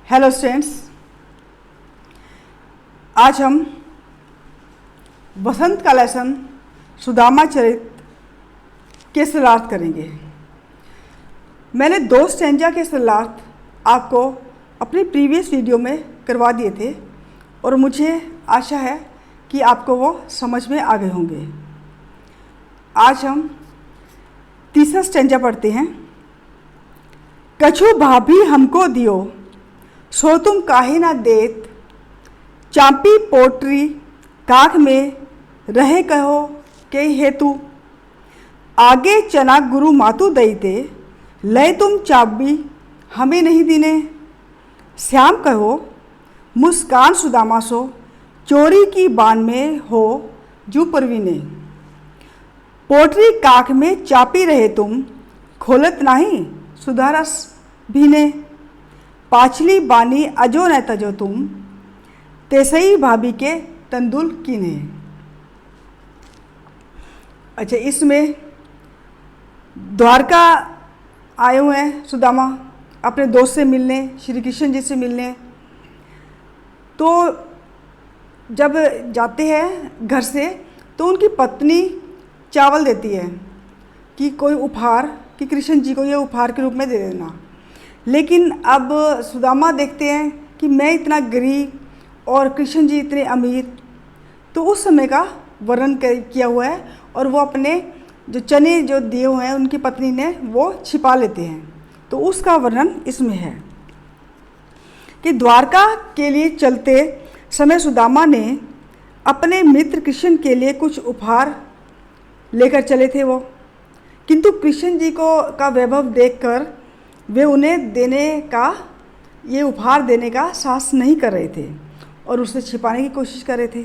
Hello students, आज हम वसंत का लेसन सुदामा चरित के शरणार्थ करेंगे। मैंने 2 स्टैंजा के शरणार्थ आपको अपनी प्रीवियस वीडियो में करवा दिए थे और मुझे आशा है कि आपको वो समझ में आ गए होंगे। आज हम तीसरा स्टैंजा पढ़ते हैं। कछु भाभी हमको दियो, सो तुम काहे ना देत, चांपी पोटरी काख में रहे कहो के हेतु, आगे चना गुरु मातु दईते, लय तुम चाबी हमें नहीं दीने, श्याम कहो मुस्कान सुदामा सो, चोरी की बान में हो जू परवीने, पोटरी काख में चापी रहे तुम, खोलत नहीं सुधारस भीने, पाछली बानी अजो न तजो तुम, तेसई भाभी के तंदुल कीने। अच्छा, इसमें द्वारका आए हुए हैं सुदामा अपने दोस्त से मिलने, श्री कृष्ण जी से मिलने। तो जब जाते हैं घर से तो उनकी पत्नी चावल देती है कि कोई उपहार, कि कृष्ण जी को ये उपहार के रूप में दे देना। लेकिन अब सुदामा देखते हैं कि मैं इतना गरीब और कृष्ण जी इतने अमीर, तो उस समय का वर्णन किया हुआ है और वो अपने जो चने जो दिए हुए हैं उनकी पत्नी ने वो छिपा लेते हैं। तो उसका वर्णन इसमें है कि द्वारका के लिए चलते समय सुदामा ने अपने मित्र कृष्ण के लिए कुछ उपहार लेकर चले थे वो, किंतु कृष्ण जी को का वैभव देखकर वे उन्हें ये उपहार देने का साहस नहीं कर रहे थे और उसे छिपाने की कोशिश कर रहे थे,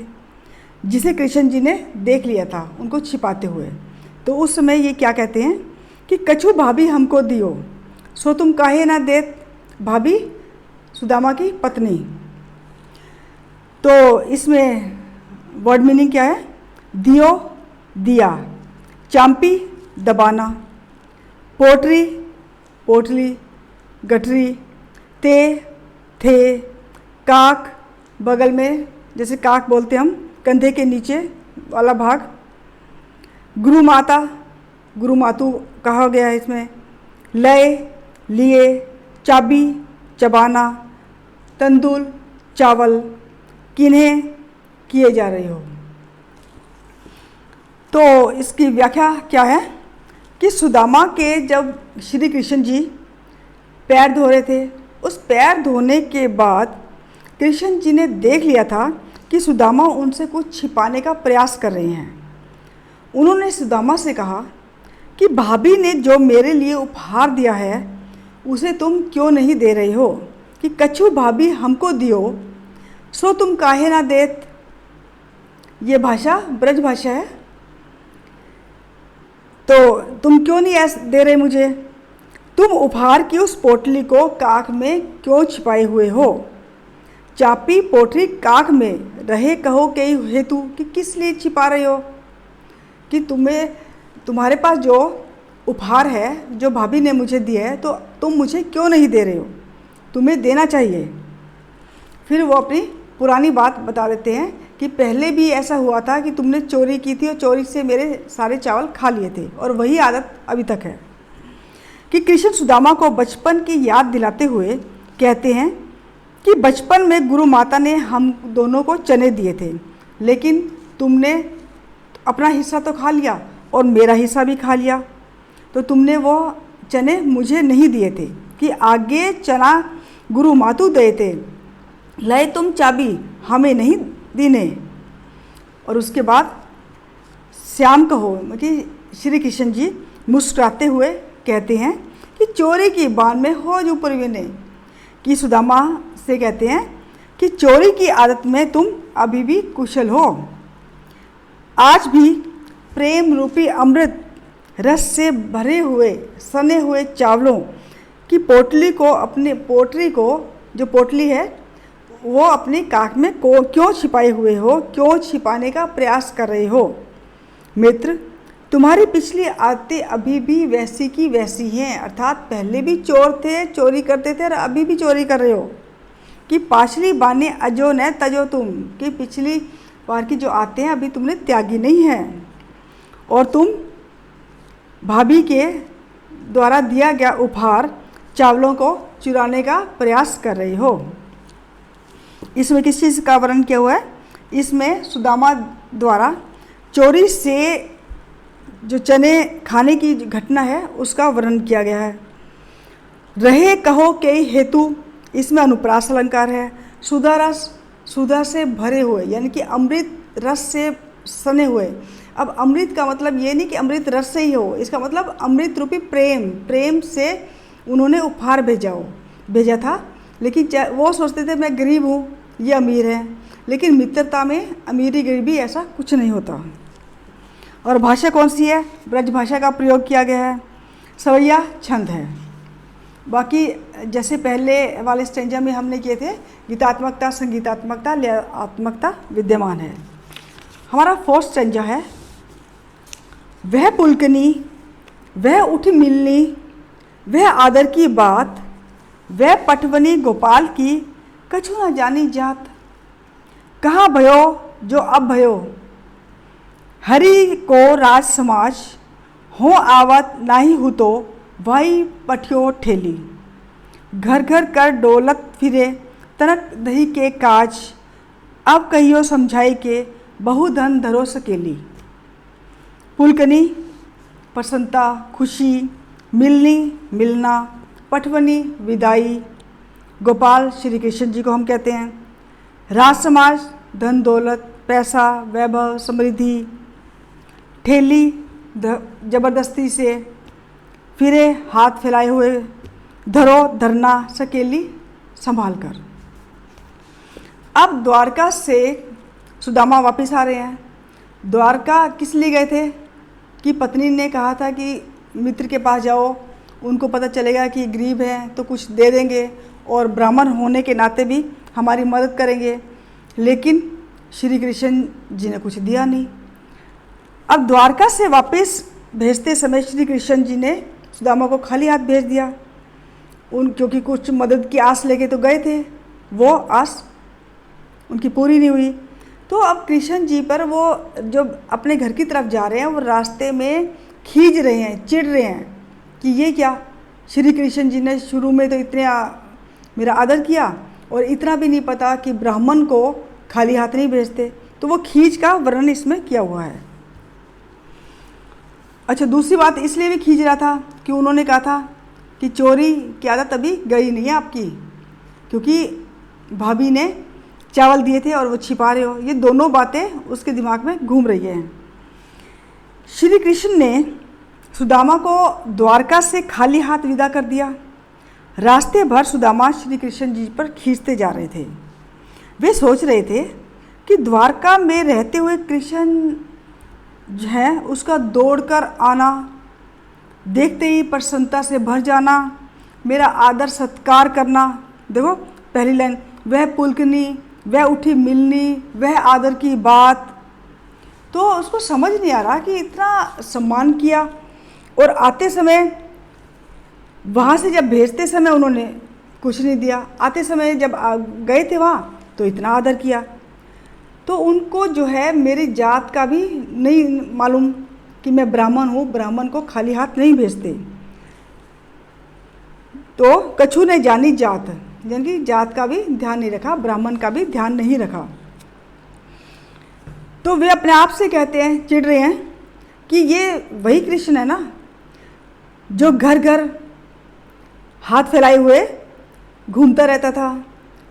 जिसे कृष्ण जी ने देख लिया था उनको छिपाते हुए। तो उस समय ये क्या कहते हैं कि कछु भाभी हमको दियो, सो तुम काहे ना देत, भाभी सुदामा की पत्नी। तो इसमें वर्ड मीनिंग क्या है? दियो दिया, चांपी दबाना, पोटरी पोटली, गठरी, ते थे, काक बगल में, जैसे काक बोलते हम कंधे के नीचे वाला भाग, गुरु माता गुरु मातु कहा गया है इसमें, लय लिए, चाबी चबाना, तंदुल चावल, किन्हें किए जा रहे हो। तो इसकी व्याख्या क्या है कि सुदामा के जब श्री कृष्ण जी पैर धो रहे थे, उस पैर धोने के बाद कृष्ण जी ने देख लिया था कि सुदामा उनसे कुछ छिपाने का प्रयास कर रहे हैं। उन्होंने सुदामा से कहा कि भाभी ने जो मेरे लिए उपहार दिया है उसे तुम क्यों नहीं दे रहे हो, कि कछु भाभी हमको दियो, सो तुम काहे ना देत। ये भाषा ब्रज भाषा है, तो तुम क्यों नहीं ऐसे दे रहे मुझे, तुम उपहार की उस पोटली को काख में क्यों छिपाए हुए हो, चापी पोटली काख में रहे कहो के हेतु, कि किस लिए छिपा रहे हो, कि तुम्हारे पास जो उपहार है जो भाभी ने मुझे दिया है तो तुम मुझे क्यों नहीं दे रहे हो, तुम्हें देना चाहिए। फिर वो अपनी पुरानी बात बता देते हैं कि पहले भी ऐसा हुआ था कि तुमने चोरी की थी और चोरी से मेरे सारे चावल खा लिए थे, और वही आदत अभी तक है। कि कृष्ण सुदामा को बचपन की याद दिलाते हुए कहते हैं कि बचपन में गुरु माता ने हम दोनों को चने दिए थे, लेकिन तुमने अपना हिस्सा तो खा लिया और मेरा हिस्सा भी खा लिया, तो तुमने वो चने मुझे नहीं दिए थे, कि आगे चना गुरु मातु दे थे, लय तुम चाबी हमें नहीं दीने। और उसके बाद श्याम कहो, कि श्री कृष्ण जी मुस्कुराते हुए कहते हैं कि चोरी की बान में हो जो परवीने, कि सुदामा से कहते हैं कि चोरी की आदत में तुम अभी भी कुशल हो, आज भी प्रेम रूपी अमृत रस से भरे हुए सने हुए चावलों की पोटली को, अपने पोटरी को, जो पोटली है वो अपनी काख में क्यों छिपाए हुए हो, क्यों छिपाने का प्रयास कर रहे हो। मित्र, तुम्हारी पिछली आदतें अभी भी वैसी की वैसी हैं, अर्थात पहले भी चोर थे, चोरी करते थे और अभी भी चोरी कर रहे हो। कि पाछली बाने अजो न तजो तुम, कि पिछली बार की जो आते हैं अभी तुमने त्यागी नहीं है, और तुम भाभी के द्वारा दिया गया उपहार चावलों को चुराने का प्रयास कर रही हो। इसमें किस चीज़ का वर्णन किया हुआ है? इसमें सुदामा द्वारा चोरी से जो चने खाने की घटना है उसका वर्णन किया गया है। रहे कहो कई हेतु, इसमें अनुप्रास अलंकार है। सुधा रस, सुधा से भरे हुए यानी कि अमृत रस से सने हुए। अब अमृत का मतलब ये नहीं कि अमृत रस से ही हो, इसका मतलब अमृत रूपी प्रेम, प्रेम से उन्होंने उपहार भेजा था। लेकिन वो सोचते थे मैं गरीब हूँ, ये अमीर है, लेकिन मित्रता में अमीरी गरीबी ऐसा कुछ नहीं होता। और भाषा कौन सी है? ब्रज भाषा का प्रयोग किया गया है। सवैया छंद है। बाकी जैसे पहले वाले स्टेंजा में हमने किए थे, गीतात्मकता, संगीतात्मकता, लयात्मकता विद्यमान है। हमारा फोर्थ स्टेंजा है, वह पुलकनी, वह उठ मिलनी, वह आदर की बात, वह पटवनी गोपाल की, कछु न जानी जात। कहाँ भयो जो अब भयो, हरि को राज समाज, हो आवत नाही हु तो, भाई पठियो ठेली। घर घर कर डोलत फिरे, तनक दही के काज, अब कहियो समझाई के, बहु धन धरो सकेली। पुलकनी प्रसन्नता, खुशी, मिलनी मिलना, पटवनी विदाई, गोपाल श्री कृष्ण जी को हम कहते हैं। राज समाज धन दौलत, पैसा, वैभव, समृद्धि। ठेली जबरदस्ती से, फिरे हाथ फैलाए हुए, धरो धरना, सकेली संभाल कर। अब द्वारका से सुदामा वापस आ रहे हैं। द्वारका किस लिए गए थे? कि पत्नी ने कहा था कि मित्र के पास जाओ, उनको पता चलेगा कि गरीब हैं तो कुछ दे देंगे और ब्राह्मण होने के नाते भी हमारी मदद करेंगे। लेकिन श्री कृष्ण जी ने कुछ दिया नहीं। अब द्वारका से वापस भेजते समय श्री कृष्ण जी ने सुदामा को खाली हाथ भेज दिया। क्योंकि कुछ मदद की आस लेके तो गए थे, वो आस उनकी पूरी नहीं हुई। तो अब कृष्ण जी पर वो जो अपने घर की तरफ जा रहे हैं, वो रास्ते में खींच रहे हैं, चिढ़ रहे हैं कि ये क्या, श्री कृष्ण जी ने शुरू में तो इतने मेरा आदर किया और इतना भी नहीं पता कि ब्राह्मण को खाली हाथ नहीं भेजते। तो वो खींच का वर्णन इसमें किया हुआ है। अच्छा, दूसरी बात इसलिए भी खींच रहा था कि उन्होंने कहा था कि चोरी की आदत अभी गई नहीं है आपकी, क्योंकि भाभी ने चावल दिए थे और वो छिपा रहे हो। ये दोनों बातें उसके दिमाग में घूम रही हैं। श्री कृष्ण ने सुदामा को द्वारका से खाली हाथ विदा कर दिया। रास्ते भर सुदामा श्री कृष्ण जी पर खींचते जा रहे थे। वे सोच रहे थे कि द्वारका में रहते हुए कृष्ण जो है उसका दौड़कर आना, देखते ही प्रसन्नता से भर जाना, मेरा आदर सत्कार करना। देखो पहली लाइन, वह पुलकनी, वह उठी मिलनी, वह आदर की बात। तो उसको समझ नहीं आ रहा कि इतना सम्मान किया, और आते समय वहाँ से जब भेजते समय उन्होंने कुछ नहीं दिया, आते समय जब गए थे वहाँ तो इतना आदर किया। तो उनको जो है मेरी जात का भी नहीं मालूम कि मैं ब्राह्मण हूँ, ब्राह्मण को खाली हाथ नहीं भेजते। तो कछु ने जानी जात, यानी कि जात का भी ध्यान नहीं रखा, ब्राह्मण का भी ध्यान नहीं रखा। तो वे अपने आप से कहते हैं, चिढ़ रहे हैं कि ये वही कृष्ण है ना जो घर घर हाथ फैलाए हुए घूमता रहता था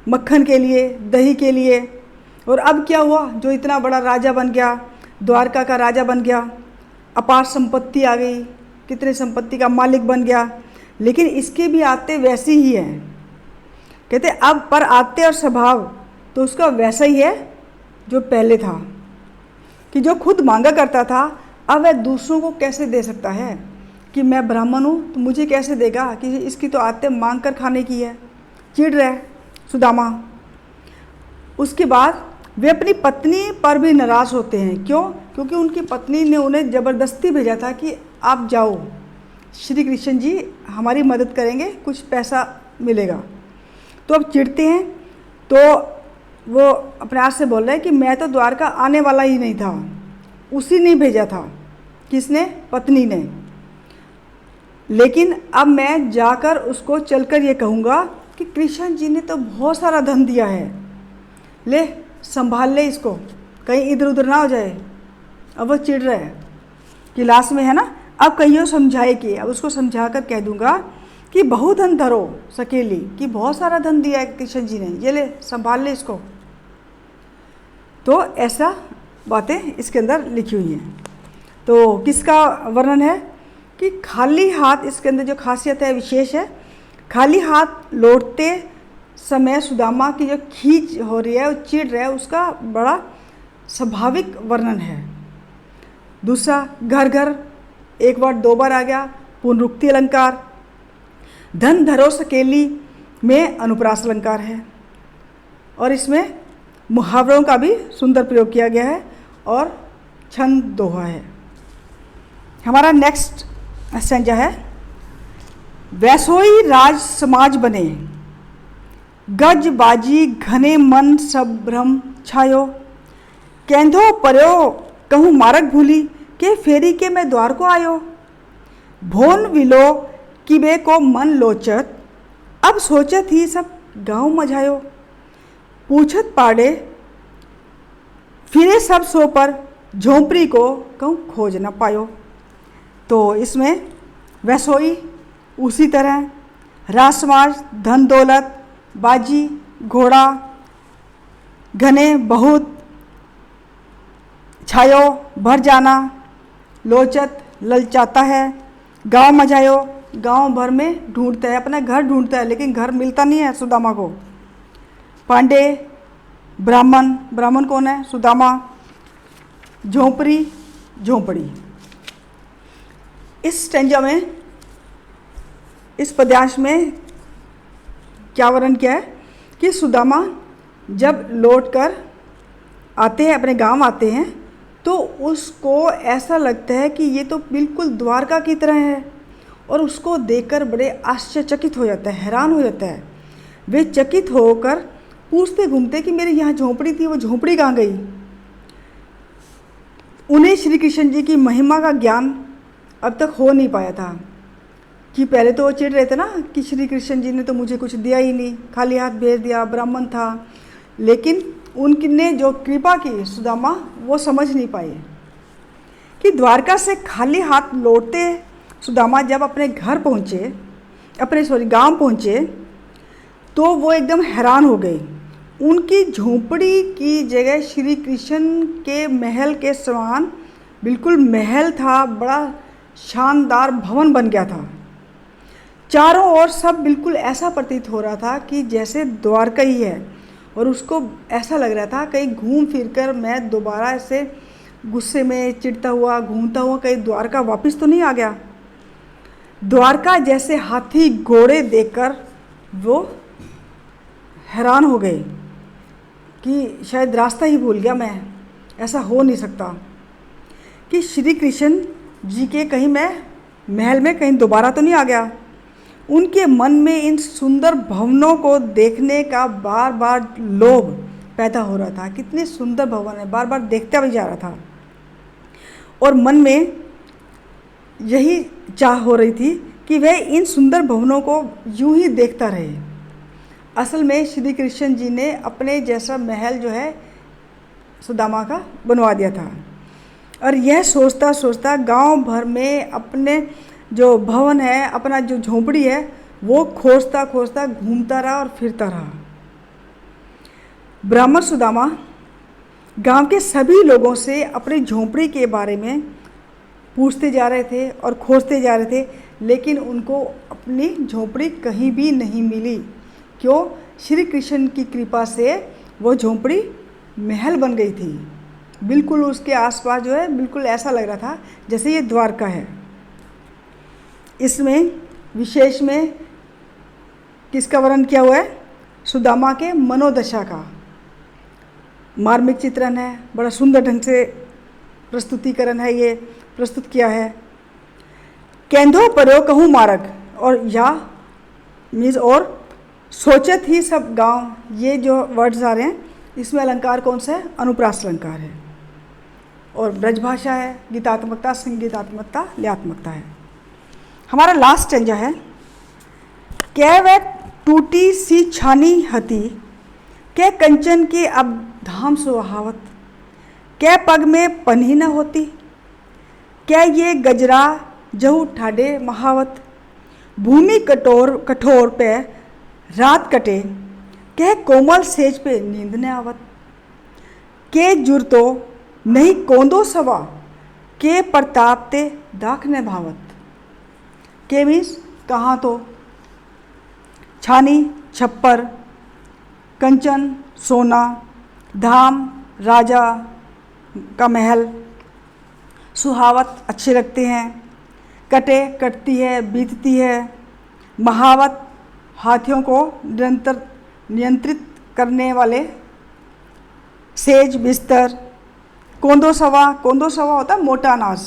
मक्खन के लिए, दही के लिए, और अब क्या हुआ, जो इतना बड़ा राजा बन गया, द्वारका का राजा बन गया, अपार संपत्ति आ गई, कितने संपत्ति का मालिक बन गया, लेकिन इसके भी आते वैसे ही हैं। कहते अब पर आते और स्वभाव तो उसका वैसा ही है जो पहले था, कि जो खुद मांगा करता था अब वह दूसरों को कैसे दे सकता है कि मैं ब्राह्मण हूँ तो मुझे कैसे देगा, कि इसकी तो आदतें मांग कर खाने की है। चिढ़ रहे सुदामा। उसके बाद वे अपनी पत्नी पर भी नाराज़ होते हैं। क्यों? क्योंकि उनकी पत्नी ने उन्हें ज़बरदस्ती भेजा था कि आप जाओ, श्री कृष्ण जी हमारी मदद करेंगे, कुछ पैसा मिलेगा। तो अब चिढ़ते हैं तो वो अपने आप से बोल रहा है कि मैं तो द्वारका आने वाला ही नहीं था, उसी ने भेजा था। किसने? पत्नी ने। लेकिन अब मैं जाकर उसको चलकर ये कहूँगा कि कृष्ण जी ने तो बहुत सारा धन दिया है, ले संभाल ले इसको, कहीं इधर उधर ना हो जाए। अब वो चिढ़ रहा है कि लास्ट में है ना, अब कहियो समझाए कि, अब उसको समझा कर कह दूंगा कि बहु धन धरो सकेली, कि बहुत सारा धन दिया है कृष्ण जी ने, ये ले संभाल ले इसको। तो ऐसा बातें इसके अंदर लिखी हुई हैं। तो किसका वर्णन है कि खाली हाथ, इसके अंदर जो खासियत है विशेष है, खाली हाथ लौटते समय सुदामा की जो खींच हो रही है, वो चिढ़ रहा है, उसका बड़ा स्वाभाविक वर्णन है। दूसरा, घर घर एक बार दो बार आ गया, पुनरुक्ति अलंकार। धन धरो सकेली में अनुप्रास अलंकार है, और इसमें मुहावरों का भी सुंदर प्रयोग किया गया है और छंद दोहा है। हमारा नेक्स्ट स्टैंजा है, वैसोई राज समाज बने, गज बाजी घने मन सब भ्रम छायो, केंधो पर्यो कहूँ मार्ग भूली, के फेरी के मैं द्वार को आयो, भोन विलो किबे को मन लोचत, अब सोचत ही सब गाँव मझायो, पूछत पाड़े फिरे सब सो पर, झोंपड़ी को कहूँ खोज न पायो। तो इसमें वैसोई, उसी तरह राज समाज, धन दौलत, बाजी घोड़ा, घने बहुत, छायो भर जाना, लोचत ललचाता है, गांव मझायो गांव भर में ढूंढता है, अपना घर ढूंढता है लेकिन घर मिलता नहीं है सुदामा को। पांडे ब्राह्मण, ब्राह्मण कौन है? सुदामा। झोंपड़ी, झोंपड़ी। इस स्टेंजा में, इस पद्यांश में क्या वर्णन किया है कि सुदामा जब लौटकर आते हैं, अपने गांव आते हैं, तो उसको ऐसा लगता है कि ये तो बिल्कुल द्वारका की तरह है, और उसको देखकर बड़े आश्चर्यचकित हो जाता है, हैरान हो जाता है। वे चकित होकर पूछते घूमते कि मेरी यहाँ झोंपड़ी थी, वो झोंपड़ी कहाँ गई। उन्हें श्री कृष्ण जी की महिमा का ज्ञान अब तक हो नहीं पाया था कि पहले तो वो चिढ़ रहे थे ना कि श्री कृष्ण जी ने तो मुझे कुछ दिया ही नहीं, खाली हाथ भेज दिया, ब्राह्मण था। लेकिन उनने जो कृपा की सुदामा, वो समझ नहीं पाए कि द्वारका से खाली हाथ लौटते सुदामा जब अपने घर पहुँचे, अपने गांव पहुँचे, तो वो एकदम हैरान हो गए। उनकी झोंपड़ी की जगह श्री कृष्ण के महल के समान बिल्कुल महल था, बड़ा शानदार भवन बन गया था। चारों ओर सब बिल्कुल ऐसा प्रतीत हो रहा था कि जैसे द्वारका ही है, और उसको ऐसा लग रहा था कहीं घूम फिर कर मैं दोबारा ऐसे गुस्से में चिढ़ता हुआ घूमता हुआ कहीं द्वारका वापस तो नहीं आ गया। द्वारका जैसे हाथी घोड़े देखकर वो हैरान हो गए कि शायद रास्ता ही भूल गया मैं, ऐसा हो नहीं सकता कि श्री कृष्ण जी के कहीं मैं महल में कहीं दोबारा तो नहीं आ गया। उनके मन में इन सुंदर भवनों को देखने का बार बार लोभ पैदा हो रहा था। कितने सुंदर भवन है, बार बार देखता भी जा रहा था, और मन में यही चाह हो रही थी कि वह इन सुंदर भवनों को यूं ही देखता रहे। असल में श्री कृष्ण जी ने अपने जैसा महल जो है सुदामा का बनवा दिया था, और यह सोचता सोचता गांव भर में अपने जो भवन है, अपना जो झोंपड़ी है, वो खोजता खोजता घूमता रहा और फिरता रहा। ब्राह्मण सुदामा गांव के सभी लोगों से अपनी झोंपड़ी के बारे में पूछते जा रहे थे और खोजते जा रहे थे, लेकिन उनको अपनी झोंपड़ी कहीं भी नहीं मिली। क्यों? श्री कृष्ण की कृपा से वो झोंपड़ी महल बन गई थी। बिल्कुल उसके आसपास जो है बिल्कुल ऐसा लग रहा था जैसे ये द्वारका है। इसमें विशेष में किसका वर्णन किया हुआ है? सुदामा के मनोदशा का मार्मिक चित्रण है, बड़ा सुंदर ढंग से प्रस्तुतिकरण है, ये प्रस्तुत किया है। केंधो पर्यो कहूँ मार्ग, और या मीन्स और सोचत ही सब गांव, ये जो वर्ड्स आ रहे हैं इसमें अलंकार कौन सा है? अनुप्रास अलंकार है। और ब्रजभाषा है, गीतात्मकता, संगीतात्मकता, लयात्मकता है। हमारा लास्ट स्टेंजा है, कै वह टूटी सी छानी हती, कै कंचन के अब धाम सुहावत, कै पग में पन्ही न होती, कै ये गजरा जहू ठाडे महावत, भूमि कठोर पे रात कटे, कह कोमल सेज पे नींद न आवत, के जुर तो नहीं कोंदो सवा, के प्रताप ते दाख न भावत। के मीन्स कहाँ तो, छानी छप्पर, कंचन सोना, धाम राजा का महल, सुहावत अच्छे लगते हैं, कटे कटती है बीतती है, महावत हाथियों को नियंत्रित करने वाले, सेज बिस्तर, कोंदो सवा होता है मोटा अनाज,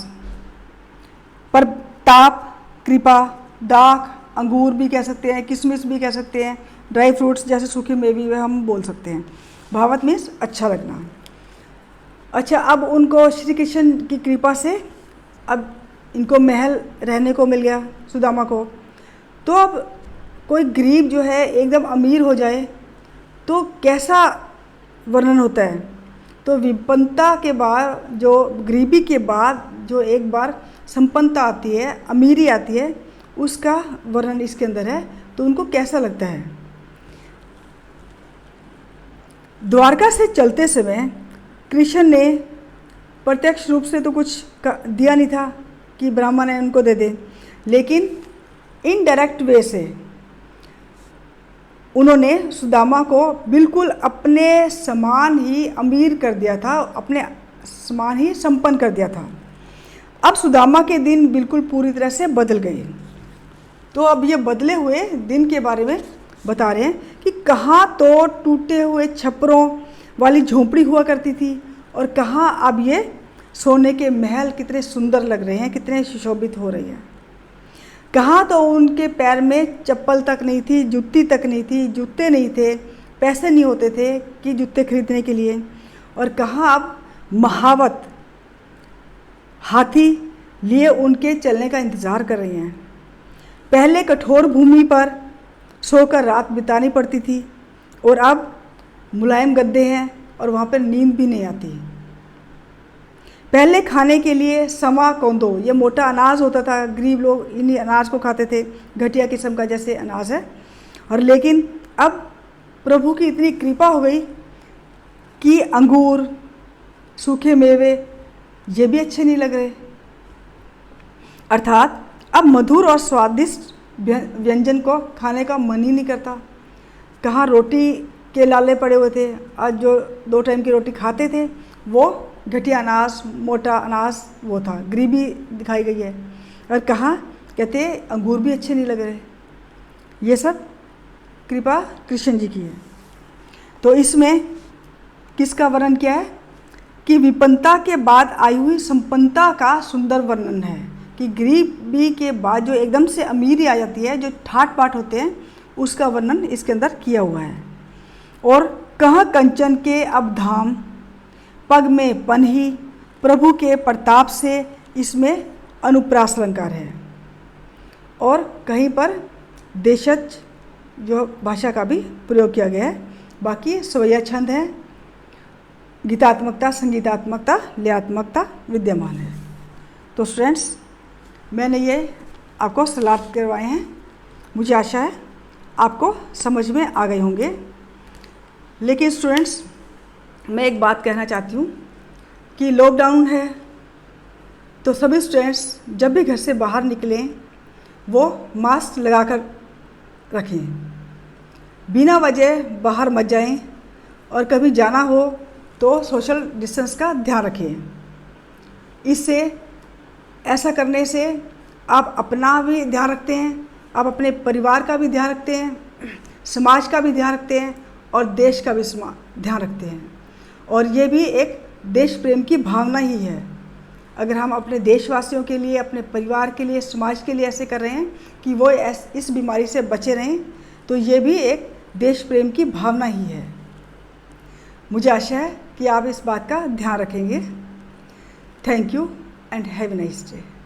प्रताप कृपा, दाख अंगूर भी कह सकते हैं, किशमिश भी कह सकते हैं, ड्राई फ्रूट्स जैसे सूखे मेवे हम बोल सकते हैं। भावत मीन्स अच्छा लगना। अच्छा, अब उनको श्री कृष्ण की कृपा से अब इनको महल रहने को मिल गया सुदामा को। तो अब कोई गरीब जो है एकदम अमीर हो जाए तो कैसा वर्णन होता है? तो विपन्नता के बाद, जो गरीबी के बाद जो एक बार संपन्नता आती है, अमीरी आती है, उसका वर्णन इसके अंदर है। तो उनको कैसा लगता है? द्वारका से चलते समय कृष्ण ने प्रत्यक्ष रूप से तो कुछ दिया नहीं था कि ब्राह्मण है उनको दे दे, लेकिन इनडायरेक्ट वे से उन्होंने सुदामा को बिल्कुल अपने समान ही अमीर कर दिया था, अपने समान ही संपन्न कर दिया था। अब सुदामा के दिन बिल्कुल पूरी तरह से बदल गए। तो अब ये बदले हुए दिन के बारे में बता रहे हैं कि कहाँ तो टूटे हुए छप्परों वाली झोंपड़ी हुआ करती थी और कहाँ अब ये सोने के महल कितने सुंदर लग रहे हैं, कितने सुशोभित हो रहे हैं। कहाँ तो उनके पैर में चप्पल तक नहीं थी, जूती तक नहीं थी, जूते नहीं थे, पैसे नहीं होते थे कि जूते खरीदने के लिए। और कहाँ अब महावत हाथी लिए उनके चलने का इंतज़ार कर रही हैं। पहले कठोर भूमि पर सोकर रात बितानी पड़ती थी और अब मुलायम गद्दे हैं और वहाँ पर नींद भी नहीं आती। पहले खाने के लिए समा कौंदो, ये मोटा अनाज होता था, गरीब लोग इन्हीं अनाज को खाते थे, घटिया किस्म का जैसे अनाज है। और लेकिन अब प्रभु की इतनी कृपा हो गई कि अंगूर, सूखे मेवे ये भी अच्छे नहीं लग रहे, अर्थात अब मधुर और स्वादिष्ट व्यंजन को खाने का मन ही नहीं करता। कहाँ रोटी के लाले पड़े हुए थे, आज जो 2 टाइम की रोटी खाते थे वो घटिया अनाज, मोटा अनाज वो था, गरीबी दिखाई गई है। और कहाँ कहते अंगूर भी अच्छे नहीं लग रहे। ये सब कृपा कृष्ण जी की है। तो इसमें किसका वर्णन किया है कि विपन्नता के बाद आई हुई संपन्नता का सुंदर वर्णन है कि गरीबी के बाद जो एकदम से अमीरी आ जाती है, जो ठाट बाट होते हैं, उसका वर्णन इसके अंदर किया हुआ है। और कहाँ कंचन के अब धाम, पग में पन्ही, प्रभु के प्रताप से इसमें अनुप्रास अलंकार है। और कहीं पर देशज जो भाषा का भी प्रयोग किया गया है। बाकी स्वैया छंद है, गीतात्मकता, संगीतात्मकता, लयात्मकता विद्यमान है। तो स्टूडेंट्स, मैंने ये आपको सलाह करवाए हैं, मुझे आशा है आपको समझ में आ गए होंगे। लेकिन स्टूडेंट्स, मैं एक बात कहना चाहती हूँ कि लॉकडाउन है तो सभी स्टूडेंट्स जब भी घर से बाहर निकलें वो मास्क लगाकर रखें, बिना वजह बाहर मत जाएं, और कभी जाना हो तो सोशल डिस्टेंस का ध्यान रखें। इससे ऐसा करने से आप अपना भी ध्यान रखते हैं, आप अपने परिवार का भी ध्यान रखते हैं, समाज का भी ध्यान रखते हैं और देश का भी ध्यान रखते हैं। और ये भी एक देश प्रेम की भावना ही है। अगर हम अपने देशवासियों के लिए, अपने परिवार के लिए, समाज के लिए ऐसे कर रहे हैं कि वो इस बीमारी से बचे रहें, तो ये भी एक देश प्रेम की भावना ही है। मुझे आशा है कि आप इस बात का ध्यान रखेंगे। Thank you and have a nice day.